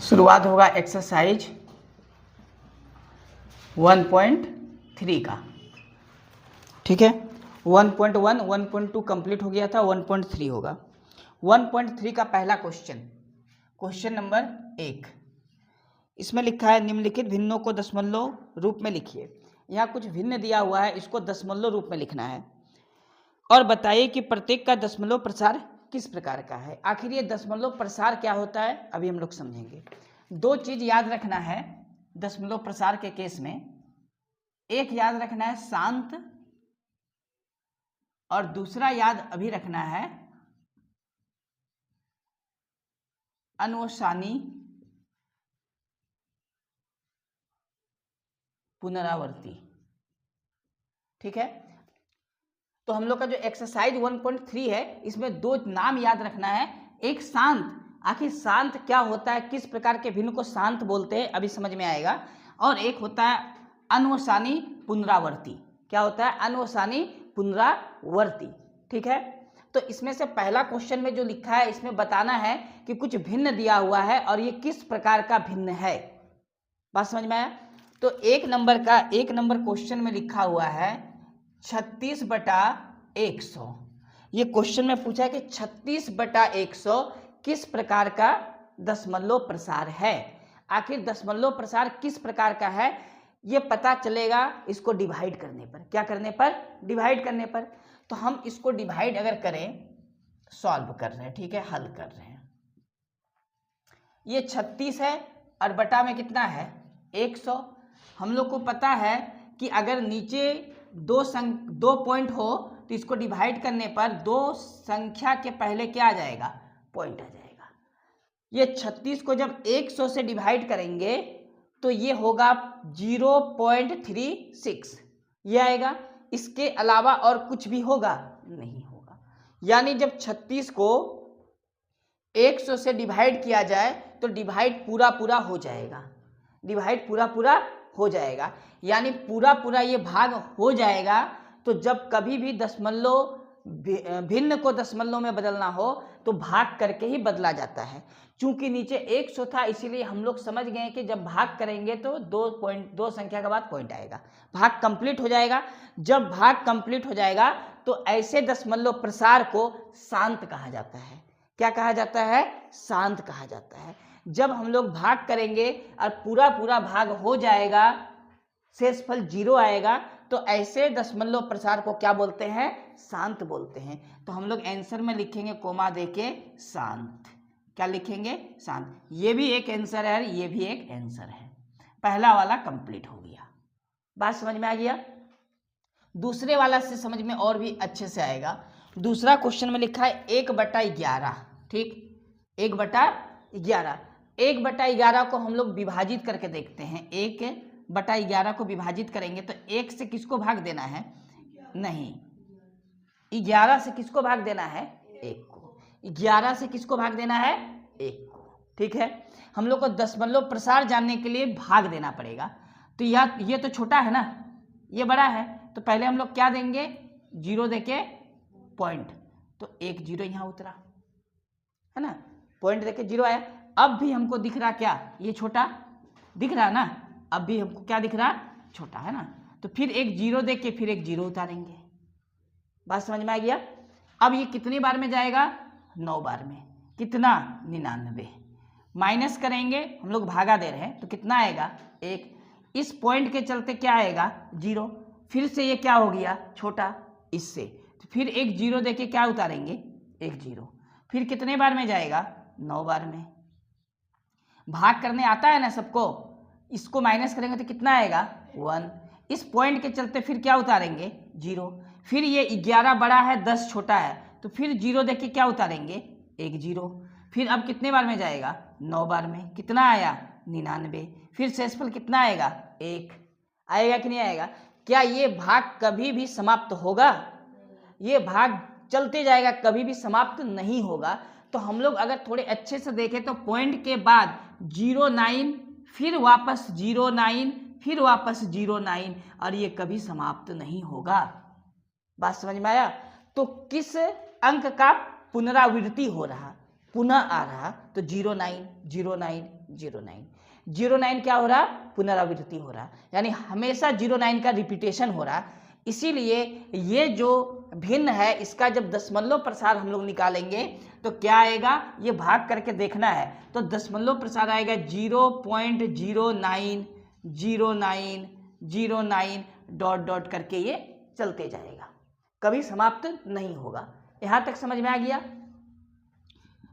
शुरुआत होगा एक्सरसाइज 1.3 का। ठीक है, 1.1, 1.2 कंप्लीट हो गया था, 1.3 होगा। 1.3 का पहला क्वेश्चन नंबर 1, इसमें लिखा है निम्नलिखित भिन्नों को दशमलव रूप में लिखिए। यहाँ कुछ भिन्न दिया हुआ है, इसको दशमलव रूप में लिखना है और बताइए कि प्रत्येक का दशमलव प्रसार किस प्रकार का है। आखिर ये दशमलव प्रसार क्या होता है अभी हम लोग समझेंगे। दो चीज याद रखना है दशमलव प्रसार के केस में। एक याद रखना है शांत और दूसरा याद अभी रखना है अनुसानी पुनरावर्ती। ठीक है, तो हम लोग का जो एक्सरसाइज 1.3 है इसमें दो नाम याद रखना है। एक शांत, आखिर शांत क्या होता है, किस प्रकार के भिन्न को शांत बोलते हैं अभी समझ में आएगा। और एक होता है अनुसानी पुनरावर्ती। क्या होता है? अनुसानी पुनरावर्ती। ठीक है, तो इसमें से पहला क्वेश्चन में जो लिखा है इसमें बताना है कि कुछ भिन्न दिया हुआ है और ये किस प्रकार का भिन्न है। बात समझ में आया? तो एक नंबर क्वेश्चन में लिखा हुआ है 36/100। ये क्वेश्चन में पूछा है कि 36/100 किस प्रकार का दशमलव प्रसार है। आखिर दशमलव प्रसार किस प्रकार का है ये पता चलेगा इसको डिवाइड करने पर। क्या करने पर? डिवाइड करने पर। तो हम इसको डिवाइड अगर करें, सॉल्व कर रहे हैं, ठीक है, हल कर रहे हैं। ये 36 है और बटा में कितना है? 100। हम लोग को पता है कि अगर नीचे दो पॉइंट हो तो इसको डिवाइड करने पर दो संख्या के पहले क्या आ जाएगा? पॉइंट आ जाएगा। ये 36 को जब 100 से डिवाइड करेंगे तो ये होगा 0.36 ये आएगा। इसके अलावा और कुछ भी होगा? नहीं होगा। यानी जब 36 को 100 से डिवाइड किया जाए तो डिवाइड पूरा हो जाएगा। डिवाइड पूरा हो जाएगा, यानी पूरा ये भाग हो जाएगा। तो जब कभी भी दशमलव भिन्न को दशमलव में बदलना हो तो भाग करके ही बदला जाता है। चूंकि नीचे 100 था इसीलिए हम लोग समझ गए कि जब भाग करेंगे तो दो संख्या के बाद पॉइंट आएगा, भाग कंप्लीट हो जाएगा। जब भाग कंप्लीट हो जाएगा तो ऐसे दशमलव प्रसार को शांत कहा जाता है। क्या कहा जाता है? शांत कहा जाता है। जब हम लोग भाग करेंगे और पूरा भाग हो जाएगा, शेषफल 0 आएगा, तो ऐसे दशमलव प्रसार को क्या बोलते हैं? शांत बोलते हैं। तो हम लोग आंसर में लिखेंगे कोमा देके शांत। क्या लिखेंगे? शांत। ये भी एक आंसर है, ये भी एक आंसर है। पहला वाला कंप्लीट हो गया। बात समझ में आ गया? दूसरे वाला से समझ में और भी अच्छे से आएगा। दूसरा क्वेश्चन में लिखा है 1/11। ठीक, 1/11। 1/11 को हम लोग विभाजित करके देखते हैं। 1/11 को विभाजित करेंगे तो 1 से किसको भाग देना है? नहीं, 11 से किसको भाग देना है? 1 को। 11 से किसको भाग देना है? 1 को। ठीक है, हम लोग को दशमलव प्रसार जानने के लिए भाग देना पड़ेगा। तो ये तो छोटा है ना, ये बड़ा है, तो पहले हम लोग क्या देंगे? 0 देके पॉइंट, तो 1 0 यहाँ उतरा है ना, पॉइंट देके 0 आया। अब भी हमको दिख रहा क्या? ये छोटा दिख रहा ना, अब भी हमको क्या दिख रहा? छोटा है ना। तो फिर एक 0 देख के फिर एक 0 उतारेंगे। बात समझ में आ गया? अब ये कितनी बार में जाएगा? 9 बार में। कितना? 99। माइनस करेंगे, हम लोग भागा दे रहे हैं तो कितना आएगा? 1। इस पॉइंट के चलते क्या आएगा? 0। फिर से ये क्या हो गया? छोटा इससे, तो फिर एक 0 देके क्या उतारेंगे? एक 0। फिर कितने बार में जाएगा? 9 बार में। भाग करने आता है ना सबको? इसको माइनस करेंगे तो कितना आएगा? 1। इस पॉइंट के चलते फिर क्या उतारेंगे? 0। फिर ये 11 बड़ा है, 10 छोटा है, तो फिर 0 देके क्या उतारेंगे? एक 0। फिर अब कितने बार में जाएगा? 9 बार में। कितना आया? 99। फिर शेषफल कितना आएगा? 1 आएगा कि नहीं आएगा? क्या ये भाग कभी भी समाप्त होगा? ये भाग चलते जाएगा, कभी भी समाप्त नहीं होगा। तो हम लोग अगर थोड़े अच्छे से देखें तो पॉइंट के बाद 09, फिर वापस 09, फिर वापस 09, और ये कभी समाप्त नहीं होगा। बात समझ में आया? तो किस अंक का पुनरावृत्ति हो रहा? पुनः आ रहा तो 09 09 09 09 क्या हो रहा, पुनरावृत्ति हो रहा, यानी हमेशा 09 का रिपीटेशन हो रहा। इसीलिए ये जो भिन्न है इसका जब दशमलव प्रसार हम लोग निकालेंगे तो क्या आएगा, ये भाग करके देखना है। तो दशमलव प्रसार आएगा 0.090909 डॉट डॉट करके ये चलते जाएगा, कभी समाप्त नहीं होगा। यहां तक समझ में आ गया।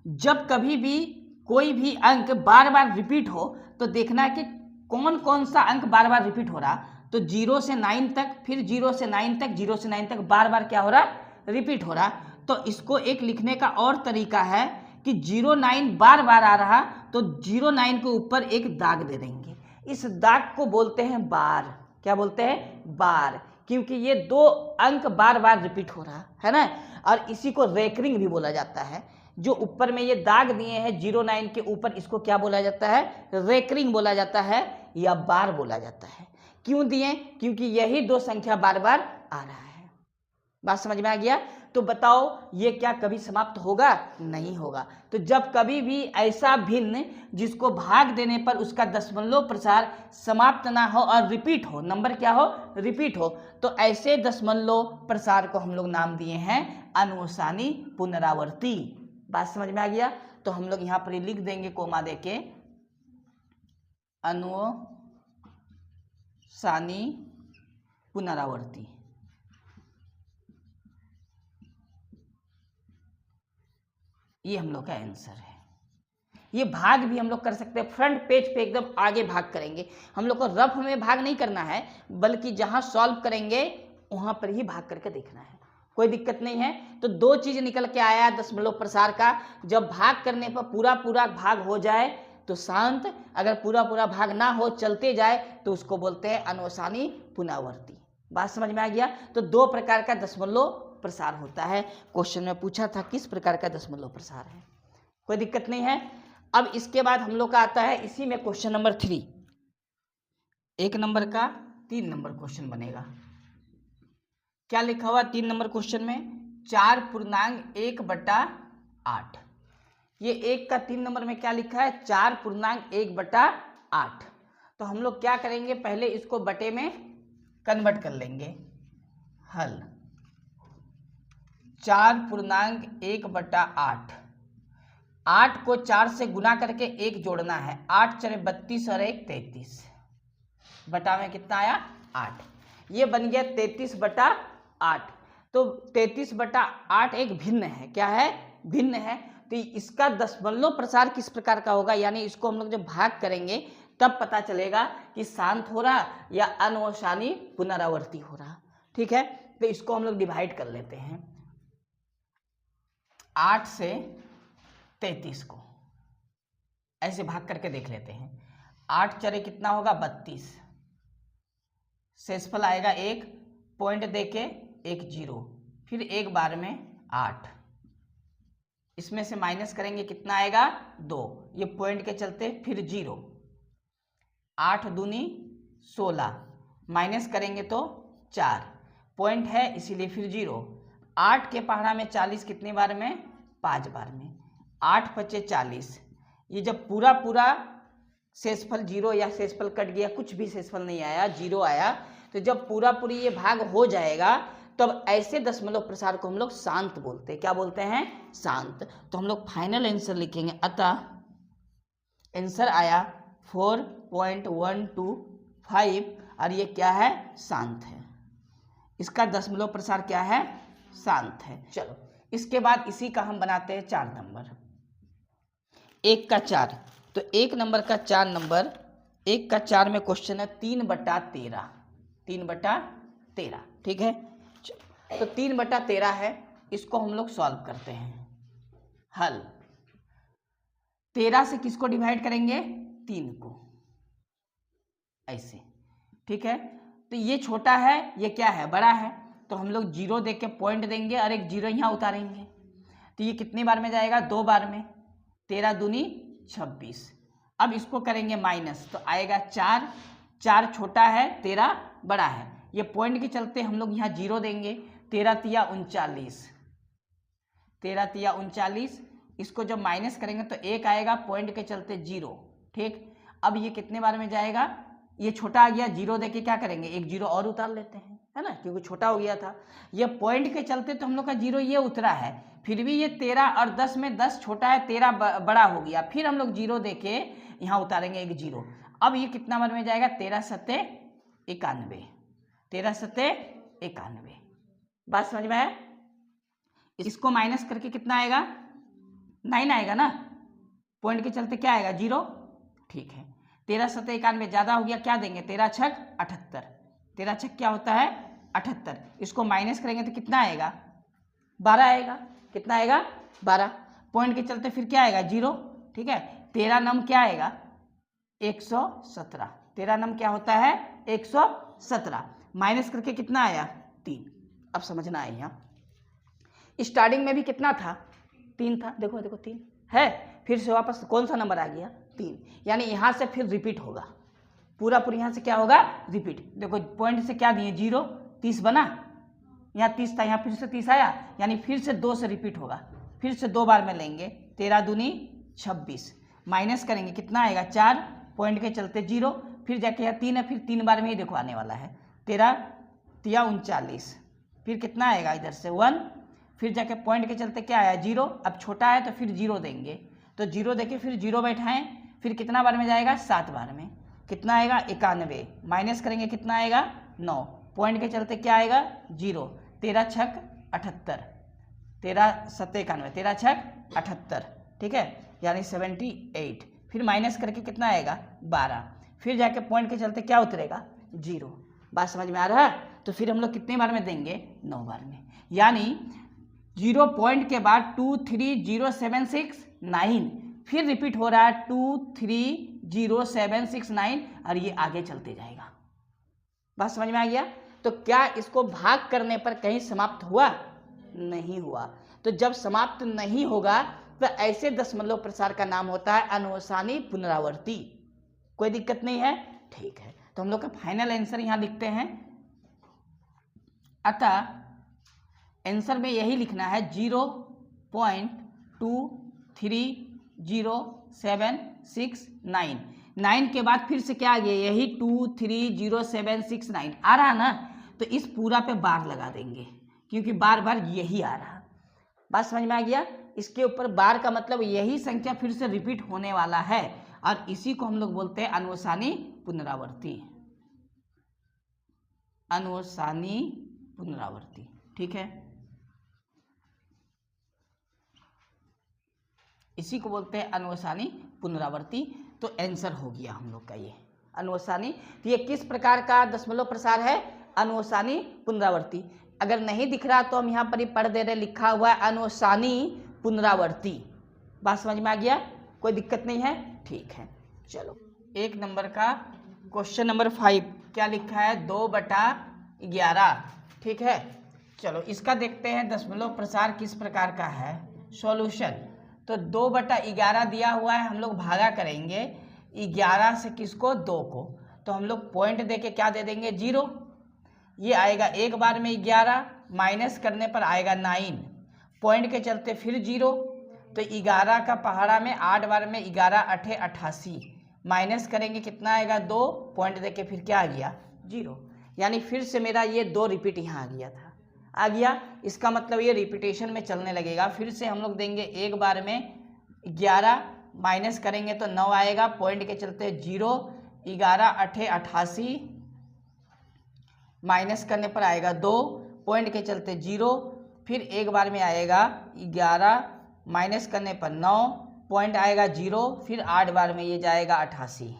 जब कभी भी कोई भी अंक बार बार रिपीट हो तो देखना कि कौन कौन सा अंक बार बार रिपीट हो रहा। तो 0 से 9 तक, फिर 0 से 9 तक, 0 से 9 तक बार बार क्या हो रहा, रिपीट हो रहा। तो इसको एक लिखने का और तरीका है कि 09 बार बार आ रहा तो 09 के ऊपर एक दाग दे देंगे। इस दाग को बोलते हैं बार। क्या बोलते हैं, बार, क्योंकि ये 2 अंक बार बार रिपीट हो रहा है ना। और इसी को रेकरिंग भी बोला जाता है। जो ऊपर में ये दाग दिए हैं 09 के ऊपर, इसको क्या बोला जाता है, रेकरिंग बोला जाता है या बार बोला जाता है। क्यों दिए, क्योंकि यही 2 संख्या बार बार आ रहा है। बात समझ में आ गया। तो बताओ ये क्या कभी समाप्त होगा, नहीं होगा। तो जब कभी भी ऐसा भिन्न जिसको भाग देने पर उसका दशमलव प्रसार समाप्त ना हो और रिपीट हो, नंबर क्या हो, रिपीट हो, तो ऐसे दशमलव प्रसार को हम लोग नाम दिए हैं अनुसानी पुनरावर्ती। बात समझ में आ गया। तो हम लोग यहाँ पर लिख देंगे कोमा देके, अनुसानी पुनरावर्ती। ये हम लोग का आंसर है। ये भाग भी हम लोग कर सकते हैं, फ्रंट पेज पे एकदम आगे भाग करेंगे। हम लोग को रफ में भाग नहीं करना है, बल्कि जहां सॉल्व करेंगे वहां पर ही भाग करके देखना है, कोई दिक्कत नहीं है। तो 2 चीज निकल के आया दशमलव प्रसार का। जब भाग करने पर पूरा पूरा भाग हो जाए तो शांत, अगर पूरा पूरा भाग ना हो चलते जाए तो उसको बोलते हैं अनुसानी पुनरावर्ती। बात समझ में आ गया। तो 2 प्रकार का दशमलव प्रसार होता है। क्वेश्चन में पूछा था किस प्रकार का दशमलव प्रसार है, कोई दिक्कत नहीं है। अब इसके बाद हम लोग का आता है इसी में क्वेश्चन नंबर 3। 1 नंबर का 3 नंबर क्वेश्चन बनेगा। क्या लिखा हुआ 3 नंबर क्वेश्चन में, 4.1/8। ये 1 का 3 नंबर में क्या लिखा है, 4.1/8। तो हम लोग क्या करेंगे, पहले इसको बटे में कन्वर्ट कर लेंगे। हल 4.1/8। 8 को 4 से गुना करके 1 जोड़ना है, 8 × 32 और 1 33। बटा में कितना आया, 8। ये बन गया 33/8। तो 33/8 एक भिन्न है। क्या है, भिन्न है। तो इसका दशमलव प्रसार किस प्रकार का होगा, यानी इसको हम लोग जब भाग करेंगे तब पता चलेगा कि शांत हो रहा या अनुसानी पुनरावर्ती हो रहा। ठीक है। तो इसको हम लोग डिवाइड कर लेते हैं, 8 से 33 को ऐसे भाग करके देख लेते हैं। 8 चरे कितना होगा, 32। शेषफल आएगा 1, पॉइंट देके 1 0, फिर एक बार में 8। इसमें से माइनस करेंगे कितना आएगा, 2। ये पॉइंट के चलते फिर 0। 8 दूनी 16, माइनस करेंगे तो 4, पॉइंट है इसीलिए फिर 0। 8 के पहाड़ा में 40 कितनी बार में, 5 बार में। 8 × 40। ये जब पूरा पूरा शेषफल 0 या शेषफल कट गया, कुछ भी शेषफल नहीं आया, 0 आया, तो जब पूरा पूरी ये भाग हो जाएगा तब ऐसे दशमलव प्रसार को हम लोग शांत बोलते हैं। क्या बोलते हैं, शांत। तो हम लोग फाइनल आंसर लिखेंगे। अतः आंसर आया 4.125 और ये क्या है, शांत है। इसका दशमलव प्रसार क्या है, शांत है। चलो इसके बाद इसी का हम बनाते हैं 4 नंबर। 1 का 4। तो 1 नंबर का 4 नंबर, 1 का 4 में क्वेश्चन है 3/13। 3/13। ठीक है। तो 3/13 है, इसको हम लोग सॉल्व करते हैं। हल 13 से किसको डिवाइड करेंगे, 3 को, ऐसे। ठीक है। तो ये छोटा है, ये क्या है, बड़ा है। तो हम लोग 0 देख के पॉइंट देंगे और एक 0 यहाँ उतारेंगे। तो ये कितनी बार में जाएगा, 2 बार में। 13 दूनी 26। अब इसको करेंगे माइनस, तो आएगा 4। 4 छोटा है, 13 बड़ा है। ये पॉइंट के चलते हम लोग यहाँ 0 देंगे। 13 × 3 = 39। 13 × 3 = 39। इसको जब माइनस करेंगे तो 1 आएगा, पॉइंट के चलते 0। ठीक, अब ये कितने बार में जाएगा, ये छोटा आ गया, 0 देके क्या करेंगे, एक 0 और उतार लेते हैं, है ना, क्योंकि छोटा हो गया था। ये पॉइंट के चलते तो हम लोग का 0 ये उतरा है, फिर भी ये 13 और 10 में 10 छोटा है, 13 बड़ा हो गया, फिर हम लोग 0 देके यहाँ उतारेंगे एक 0। अब ये कितना बार में जाएगा, 13 सत्ते 91, 13 सत्ते 91। बात समझ में आया। इसको माइनस करके कितना आएगा, 9 आएगा ना, पॉइंट के चलते क्या आएगा, 0। ठीक है, 13 सत्ते 91 ज़्यादा हो गया, क्या देंगे, 13 छक 78, 13 छक क्या होता है 78। इसको माइनस करेंगे तो कितना आएगा, 12 आएगा, कितना आएगा 12, पॉइंट के चलते फिर क्या आएगा 0। ठीक है, 13 नम क्या आएगा 117, 13 नम क्या होता है 117, माइनस करके कितना आया 3। अब समझना है, यहाँ स्टार्टिंग में भी कितना था, 3 था, देखो देखो 3 है, फिर से वापस कौन सा नंबर आ गया 3, यानी यहाँ से फिर रिपीट होगा, पूरा यहाँ से क्या होगा रिपीट। देखो पॉइंट से क्या दिए 0, 30 बना, यहाँ 30 था, यहाँ फिर से 30 आया, यानी फिर से 2 से रिपीट होगा, फिर से 2 बार में लेंगे, 13 दूनी 26, माइनस करेंगे कितना आएगा 4, पॉइंट के चलते 0, फिर जाके यहाँ 3 है, फिर 3 बार में ही देखो आने वाला है, 13 तिया 39, फिर कितना आएगा इधर से 1, फिर जाके पॉइंट के चलते क्या आया 0, अब छोटा है तो फिर 0 देंगे, तो 0 देके फिर 0 बैठाएं, फिर कितना बार में जाएगा 7 बार में, कितना आएगा 91, माइनस करेंगे कितना आएगा 9, पॉइंट के चलते क्या आएगा 0, 13 छक 78, 13 सत्ते 91, 13 छक 78, ठीक है, यानी 78, फिर माइनस करके कितना आएगा 12, फिर जाके पॉइंट के चलते क्या उतरेगा 0। बात समझ में आ रहा है। तो फिर हम लोग कितने बार में देंगे 9 बार में, यानी 0 पॉइंट के बाद 2 3 0 7 6 9, फिर रिपीट हो रहा है 2 3 0 7 6 9, और ये आगे चलते जाएगा। बात समझ में आ गया। तो क्या इसको भाग करने पर कहीं समाप्त हुआ, नहीं हुआ। तो जब समाप्त नहीं होगा तो ऐसे दशमलव प्रसार का नाम होता है अनुसानी पुनरावर्ती। कोई दिक्कत नहीं है, ठीक है। तो हम लोग का फाइनल आंसर यहाँ लिखते हैं, अतः आंसर में यही लिखना है 0.230769, 9 के बाद फिर से क्या आ गया, यही 230769 आ रहा ना, तो इस पूरा पे बार लगा देंगे क्योंकि बार बार यही आ रहा। बात समझ में आ गया। इसके ऊपर बार का मतलब यही संख्या फिर से रिपीट होने वाला है, और इसी को हम लोग बोलते हैं अनुसानी पुनरावर्ती, अनुसानी पुनरावर्ती, ठीक है, इसी को बोलते हैं अनुसानी पुनरावर्ती। तो आंसर हो गया हम लोग का ये अनुसानी। तो ये किस प्रकार का दशमलव प्रसार है, अनुसानी पुनरावर्ती। अगर नहीं दिख रहा तो हम यहाँ पर ही पढ़ दे रहे, लिखा हुआ है अनुसानी पुनरावर्ती। बात समझ में आ गया, कोई दिक्कत नहीं है, ठीक है। चलो 1 नंबर का क्वेश्चन नंबर 5 क्या लिखा है, 2/11, ठीक है। चलो इसका देखते हैं दशमलव प्रसार किस प्रकार का है। सॉल्यूशन, तो 2/11 दिया हुआ है, हम लोग भागा करेंगे 11 से किसको, 2 को, तो हम लोग पॉइंट देके क्या दे देंगे 0, ये आएगा एक बार में 11, माइनस करने पर आएगा 9, पॉइंट के चलते फिर 0, तो 11 का पहाड़ा में 8 बार में 11 8 88, माइनस करेंगे कितना आएगा 2, पॉइंट देके फिर क्या आ गया 0, यानी फिर से मेरा ये 2 रिपीट यहाँ आ गया था, आ गया। इसका मतलब ये रिपीटेशन में चलने लगेगा। फिर से हम लोग देंगे एक बार में 11, माइनस करेंगे तो 9 आएगा, पॉइंट के चलते 0, 11 8 88, माइनस करने पर आएगा 2, पॉइंट के चलते 0, फिर एक बार में आएगा 11, माइनस करने पर 9, पॉइंट आएगा 0, फिर 8 बार में ये जाएगा 88,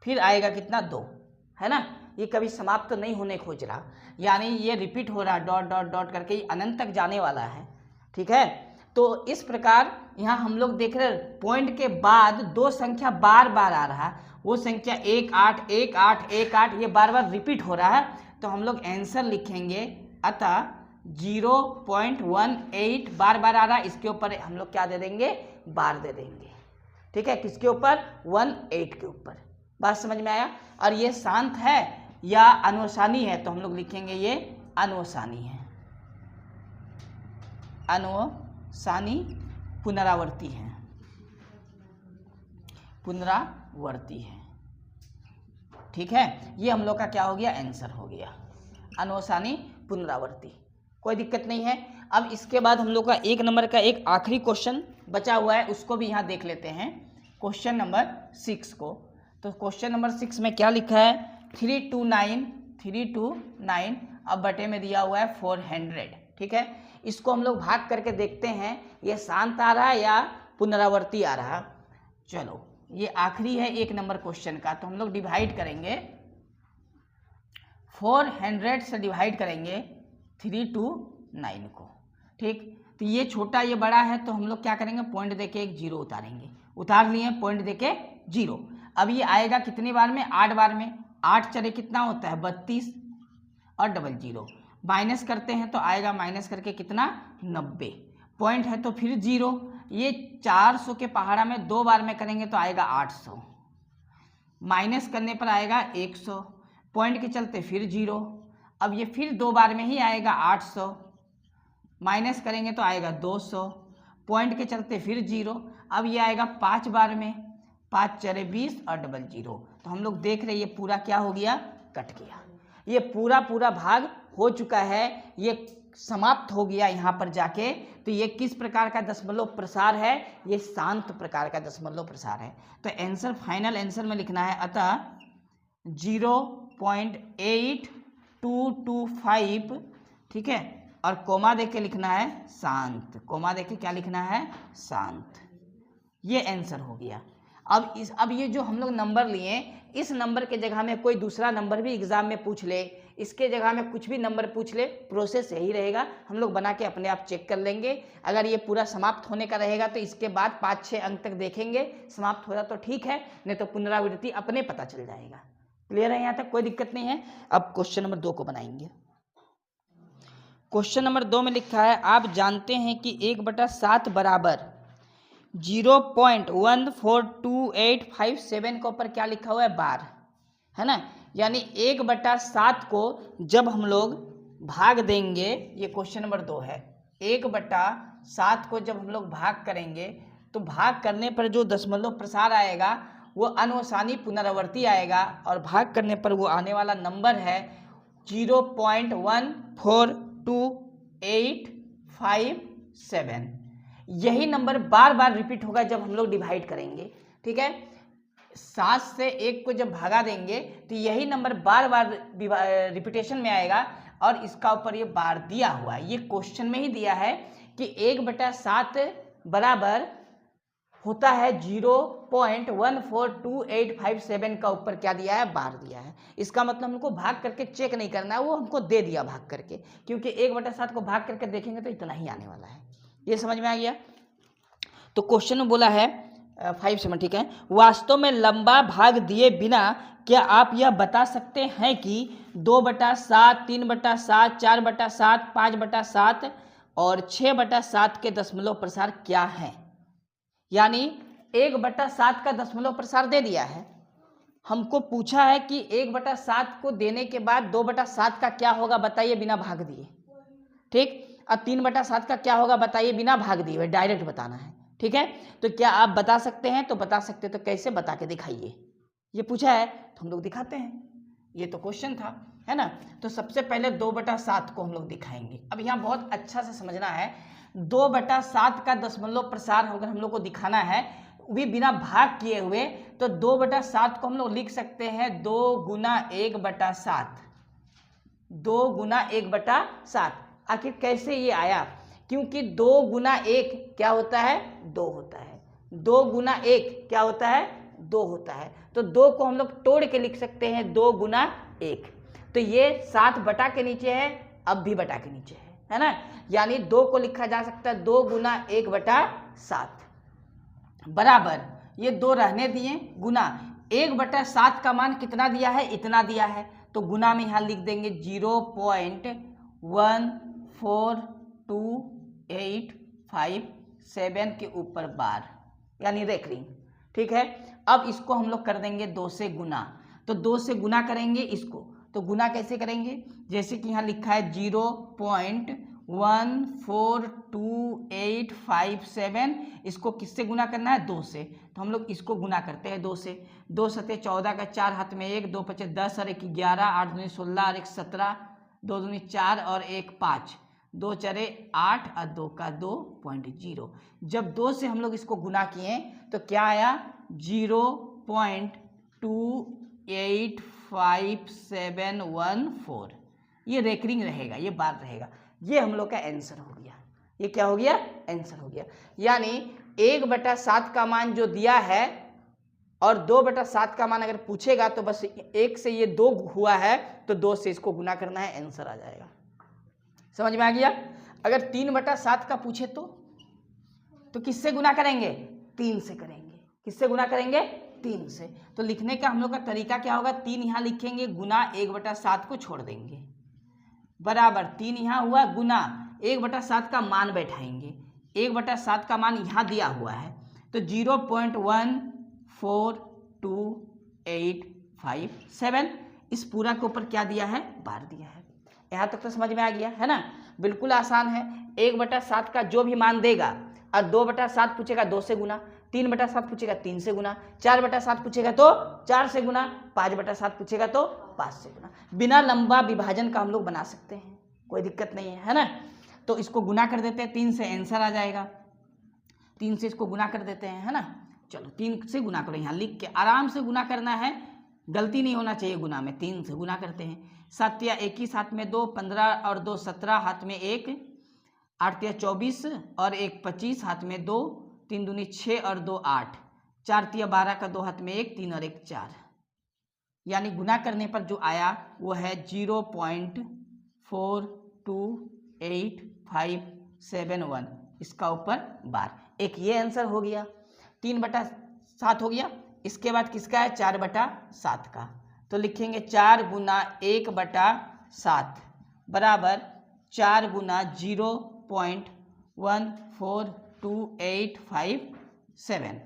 फिर आएगा कितना 2, है ना। ये कभी समाप्त तो नहीं होने खोज रहा, यानी ये रिपीट हो रहा है, डॉट डॉट डॉट करके ये अनंत तक जाने वाला है, ठीक है। तो इस प्रकार यहाँ हम लोग देख रहे हैं पॉइंट के बाद 2 संख्या बार बार आ रहा है, वो संख्या 1 8 1 8 1 8, ये बार बार रिपीट हो रहा है। तो हम लोग आंसर लिखेंगे, अतः 0.18 बार बार आ रहा है, इसके ऊपर हम लोग क्या दे देंगे, बार दे देंगे, ठीक है। किसके ऊपर, 18 के ऊपर। बात समझ में आया। और ये शांत है या अनुसानी है, तो हम लोग लिखेंगे ये अनुसानी है, अनुसानी पुनरावर्ती है, पुनरावर्ती है। ठीक है, ये हम लोग का क्या हो गया, आंसर हो गया, अनवसानी पुनरावर्ती। कोई दिक्कत नहीं है। अब इसके बाद हम लोग का 1 नंबर का एक आखिरी क्वेश्चन बचा हुआ है, उसको भी यहाँ देख लेते हैं, क्वेश्चन नंबर 6 को। तो क्वेश्चन नंबर 6 में क्या लिखा है, 329 अब बटे में दिया हुआ है 400। ठीक है, इसको हम लोग भाग करके देखते हैं ये शांत आ रहा है या पुनरावर्ती आ रहा। चलो, ये आखिरी है 1 नंबर क्वेश्चन का। तो हम लोग डिवाइड करेंगे, 400 से डिवाइड करेंगे 329 को। ठीक, तो ये छोटा ये बड़ा है, तो हम लोग क्या करेंगे, पॉइंट देके एक जीरो उतारेंगे। उतार लिए, पॉइंट देके जीरो। अब ये आएगा कितनी बार में, 8 बार में। 8 चले कितना होता है, 32 और डबल जीरो माइनस करते हैं तो आएगा माइनस करके कितना, 90। पॉइंट है तो फिर जीरो। ये 400 के पहाड़ा में 2 बार में करेंगे तो आएगा 800। माइनस करने पर आएगा 100। पॉइंट के चलते फिर जीरो। अब ये फिर 2 बार में ही आएगा 800। माइनस करेंगे तो आएगा 200। पॉइंट के चलते फिर जीरो। अब ये आएगा 5 बार में, 5 चले 20 और डबल जीरो। तो हम लोग देख रहे हैं ये पूरा क्या हो गया, कट गया। ये पूरा भाग हो चुका है, ये समाप्त हो गया यहाँ पर जाके। तो ये किस प्रकार का दशमलव प्रसार है, ये शांत प्रकार का दशमलव प्रसार है। तो आंसर, फाइनल आंसर में लिखना है अतः 0.8225। ठीक है, और कोमा देके लिखना है शांत। कोमा देके क्या लिखना है, शांत। ये आंसर हो गया। अब ये जो हम लोग नंबर लिए, इस नंबर के जगह में कोई दूसरा नंबर भी एग्जाम में पूछ ले, इसके जगह में कुछ भी नंबर पूछ ले, प्रोसेस यही रहेगा। हम लोग बना के अपने आप चेक कर लेंगे। अगर ये पूरा समाप्त होने का रहेगा तो इसके बाद 5-6 अंक तक देखेंगे, समाप्त हो रहा तो ठीक है, नहीं तो पुनरावृत्ति अपने पता चल जाएगा। क्लियर है यहाँ तक, कोई दिक्कत नहीं है। अब क्वेश्चन नंबर 2 को बनाएंगे। क्वेश्चन नंबर 2 में लिखा है, आप जानते हैं कि 1/7 बराबर 0.142857 के ऊपर क्या लिखा हुआ है, बार, है ना। यानी 1/7 को जब हम लोग भाग देंगे, ये क्वेश्चन नंबर 2 है, 1/7 को जब हम लोग भाग करेंगे तो भाग करने पर जो दशमलव प्रसार आएगा वो अनवसानी पुनरावर्ती आएगा, और भाग करने पर वो आने वाला नंबर है 0.142857। यही नंबर बार बार रिपीट होगा जब हम लोग डिवाइड करेंगे। ठीक है, 7 से 1 को जब भागा देंगे तो यही नंबर बार बार रिपीटेशन में आएगा, और इसका ऊपर ये बार दिया हुआ है, ये क्वेश्चन में ही दिया है कि 1/7 बराबर होता है 0.142857 का ऊपर क्या दिया है, बार दिया है। इसका मतलब हमको भाग करके चेक नहीं करना है, वो हमको दे दिया भाग करके, क्योंकि 1/7 को भाग करके देखेंगे तो इतना ही आने वाला है। ये समझ में आ गया। तो क्वेश्चन में बोला है 5-7, ठीक है, वास्तव में लंबा भाग दिए बिना क्या आप यह बता सकते हैं कि 2/7, 3/7, 4/7, 5/7 और 6/7 के दशमलव प्रसार क्या है। यानी 1/7 का दशमलव प्रसार दे दिया है, हमको पूछा है कि 1/7 को देने के बाद 2/7 का क्या होगा बताइए बिना भाग दिए। ठीक, और 3/7 का क्या होगा बताइए बिना भाग दिए, डायरेक्ट बताना है। ठीक है, तो क्या आप बता सकते हैं, तो बता सकते, तो कैसे, बता के दिखाइए। ये पूछा है तो हम लोग दिखाते हैं, ये तो क्वेश्चन था, है ना। तो सबसे पहले 2/7 को हम लोग दिखाएंगे। अब यहाँ बहुत अच्छा से समझना है, 2/7 का दशमलव प्रसार अगर हम लोग को दिखाना है भी बिना भाग किए हुए, तो 2/7 को हम लोग लिख सकते हैं 2 गुना 1/7, 2 गुना 1/7। आखिर कैसे ये आया, क्योंकि 2 गुना 1 क्या होता है, 2 होता है। 2 गुना 1 क्या होता है, 2 होता है। तो 2 को हम लोग तोड़ के लिख सकते हैं 2 गुना 1। तो ये 7 बटा के नीचे है, अब भी बटा के नीचे है ना। यानी 2 को लिखा जा सकता है 2 गुना 1/7 बराबर, ये 2 रहने दिए, गुना 1/7 का मान कितना दिया है, इतना दिया है, तो गुना में यहाँ लिख देंगे 0.142857 के ऊपर बार, यानी रेखरिंग। ठीक है, अब इसको हम लोग कर देंगे 2 से गुना, तो 2 से गुना करेंगे इसको, तो गुना कैसे करेंगे, जैसे कि यहाँ लिखा है 0.142857 142,857। इसको किससे गुना करना है? 2 से। तो हम लोग इसको गुना करते हैं 2 से। 2 सते 14 का 4 हाथ में 1, 2 पचे 10 और 1 11, 8 दूनी 16 और 1 17, 2 दूनी 4 और 1 5, 2 चरे 8 और 2 का 2.0। जब 2 से हम लोग इसको गुना किए तो क्या आया? 0.285714। ये रेकरिंग रहेगा, ये बार रहेगा। ये हम लोग का आंसर हो गया। ये क्या हो गया? आंसर हो गया। यानी 1/7 का मान जो दिया है और 2/7 का मान अगर पूछेगा तो बस 1 से ये 2 हुआ है तो 2 से इसको गुना करना है, आंसर आ जाएगा। समझ में आ गया? अगर 3/7 का पूछे तो किससे गुना करेंगे? 3 से करेंगे। किससे गुना करेंगे? 3 से। तो लिखने का हम लोग का तरीका क्या होगा? 3 यहाँ लिखेंगे, गुना 1/7 को छोड़ देंगे, बराबर 3 यहाँ हुआ, गुना 1/7 का मान बैठाएंगे। 1/7 का मान यहाँ दिया हुआ है तो 0.142857। इस पूरा के ऊपर क्या दिया है? बार दिया है। यहाँ तक तो समझ में आ गया है ना? बिल्कुल आसान है। 1/7 का जो भी मान देगा और 2/7 पूछेगा 2 से गुना, 3/7 पूछेगा 3 से गुना, 4/7 पूछेगा तो 4 से गुना, 5/7 पूछेगा तो 5 से गुना। बिना लंबा विभाजन का हम लोग बना सकते हैं, कोई दिक्कत नहीं है ना? तो इसको गुना कर देते हैं 3 से, आंसर आ जाएगा। 3 से इसको गुना कर देते हैं, है ना? चलो 3 से गुना करो, यहाँ लिख के आराम से गुना करना है, गलती नहीं होना चाहिए गुना में। 3 से गुना करते हैं। 7 या 21 हाथ में 2, 15 और 2 17 हाथ में 1, 8 या 24 और 1 25 हाथ में 2, 3 दूनी 6 और 2 8, 4 या 12 का 2 हाथ में 1, 3 और 1 4। यानी गुना करने पर जो आया वो है 0.428571। इसका ऊपर बार। एक ये आंसर हो गया। 3/7 हो गया। इसके बाद किसका है? 4/7 का। तो लिखेंगे 4 गुना 1/7 बराबर 4 गुना 0.142857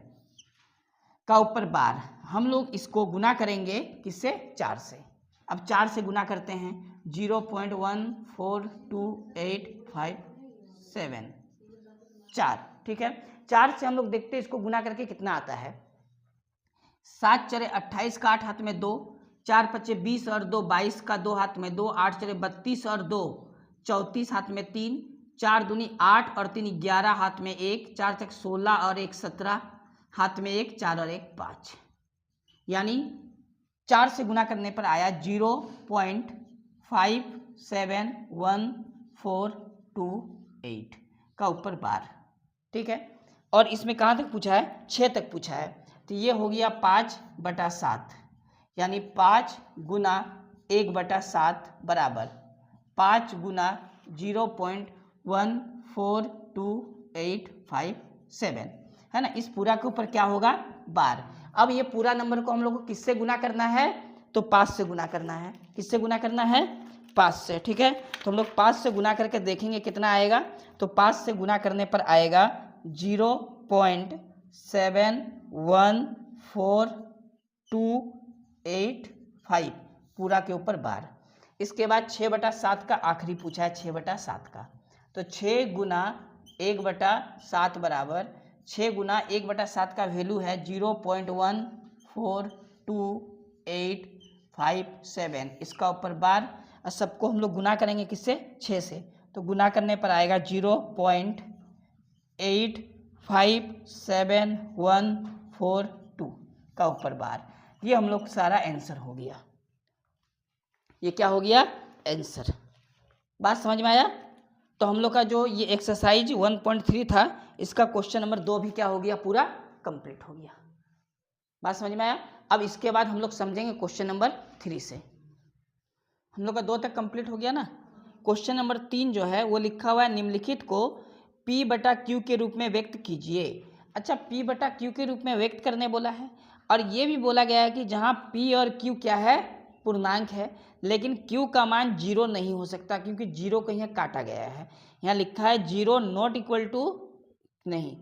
का ऊपर बार। हम लोग इसको गुना करेंगे किससे? 4 से। अब 4 से गुना करते हैं 0.142857 4, ठीक है। 4 से हम लोग देखते हैं इसको गुना करके कितना आता है। 7 चरे 28 का 8 हाथ में 2, 4 पचे 20 और 2 22 का 2 हाथ में 2, 8 चरे 32 और 2 34 हाथ में 3, 4 दूनी 8 और 3 11 हाथ में 1, 4 चक 16 और 1 17 हाथ में 1, 4 और 1 5। यानी 4 से गुना करने पर आया 0.571428 का ऊपर बार, ठीक है। और इसमें कहाँ तक पूछा है? 6 तक पूछा है। तो ये हो गया 5/7, यानी 5 गुना 1/7 बराबर 5 गुना 0.142857, है ना। इस पूरा के ऊपर क्या होगा? बार। अब ये पूरा नंबर को हम लोग को किससे गुना करना है? तो 5 से गुना करना है। किससे गुना करना है? 5 से, ठीक है। तो हम लोग 5 से गुना करके देखेंगे कितना आएगा। तो 5 से गुना करने पर आएगा 0.71428 पूरा के ऊपर बार। इसके बाद 6/7 का आखिरी पूछा है, 6/7 का। तो 6 गुना 1/7 बराबर 6 गुना 1/7 का वैल्यू है 0.142857। इसका ऊपर बार। और सबको हम लोग गुना करेंगे किससे? 6 से। तो गुना करने पर आएगा 0.857142 का ऊपर बार। ये हम लोग सारा आंसर हो गया। ये क्या हो गया? आंसर। बात समझ में आया? तो हम लोग का जो ये एक्सरसाइज 1.3 था, इसका क्वेश्चन नंबर 2 भी क्या हो गया? पूरा कंप्लीट हो गया। बात समझ में आया? अब इसके बाद हम लोग समझेंगे क्वेश्चन नंबर 3 से। हम लोग का 2 तक कंप्लीट हो गया ना। क्वेश्चन नंबर 3 जो है वो लिखा हुआ है, निम्नलिखित को P/Q के रूप में व्यक्त कीजिए। अच्छा, P/Q के रूप में व्यक्त करने बोला है, और ये भी बोला गया है कि जहाँ P और Q क्या है? पूर्णांक है, लेकिन Q का मान 0 नहीं हो सकता क्योंकि 0 को यहाँ काटा गया है। यहाँ लिखा है 0 नॉट इक्वल टू नहीं,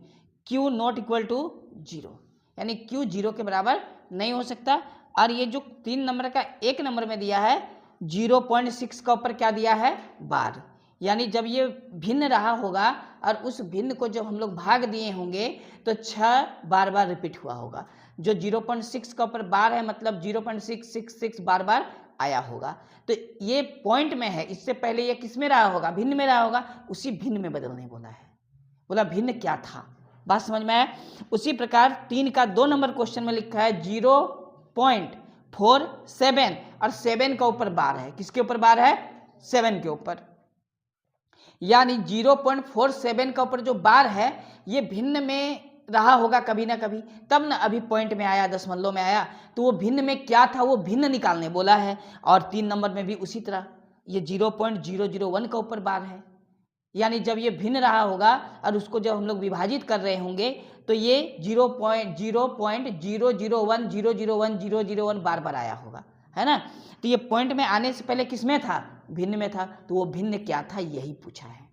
Q नॉट इक्वल टू 0, यानी Q 0 के बराबर नहीं हो सकता। और ये जो 3 नंबर का 1 नंबर में दिया है 0.6 का ऊपर क्या दिया है? बार। यानी जब ये भिन्न रहा होगा और उस भिन्न को जब हम लोग भाग दिए होंगे तो 6 बार बार रिपीट हुआ होगा। जो 0.6 का ऊपर बार है मतलब 0.666 बार बार आया होगा। तो ये पॉइंट में है, इससे पहले ये किस में रहा होगा, भिन्न में रहा होगा, उसी भिन्न में बदलने बोला है। बोला भिन्न क्या था, बात समझ में आया। उसी प्रकार 3 का 2 नंबर क्वेश्चन में लिखा है 0.47 और 7 का ऊपर बार है, किसके ऊपर बार है, 7 के ऊपर। यानी 0.47 का ऊपर जो बार है ये भिन्न में रहा होगा कभी ना कभी, तब ना अभी पॉइंट में आया, दशमलव में आया। तो वो भिन्न में क्या था, वो भिन्न निकालने बोला है। और 3 नंबर में भी उसी तरह ये 0.001 का ऊपर बार है, यानी जब ये भिन्न रहा होगा और उसको जब हम लोग विभाजित कर रहे होंगे तो ये 0.001001001 बार बार आया होगा, है ना। तो ये पॉइंट में आने से पहले किस में था, भिन्न में था। तो वो भिन्न क्या था यही पूछा है,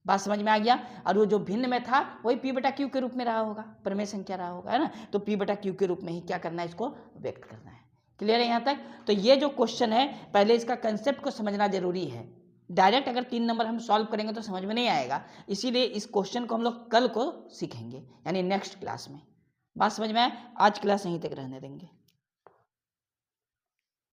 बात समझ में आ गया। और वो जो भिन्न में था वही P बटा Q के रूप में रहा होगा, प्रमेय संख्या रहा होगा, है ना। तो P बटा Q के रूप में ही क्या करना है, इसको व्यक्त करना है। क्लियर है यहाँ तक। तो ये जो क्वेश्चन है पहले इसका कंसेप्ट को समझना जरूरी है। डायरेक्ट अगर 3 नंबर हम सॉल्व करेंगे तो समझ में नहीं आएगा, इसीलिए इस क्वेश्चन को हम लोग कल को सीखेंगे, यानी नेक्स्ट क्लास में। बात समझ में आए, आज क्लास यहीं तक रहने देंगे।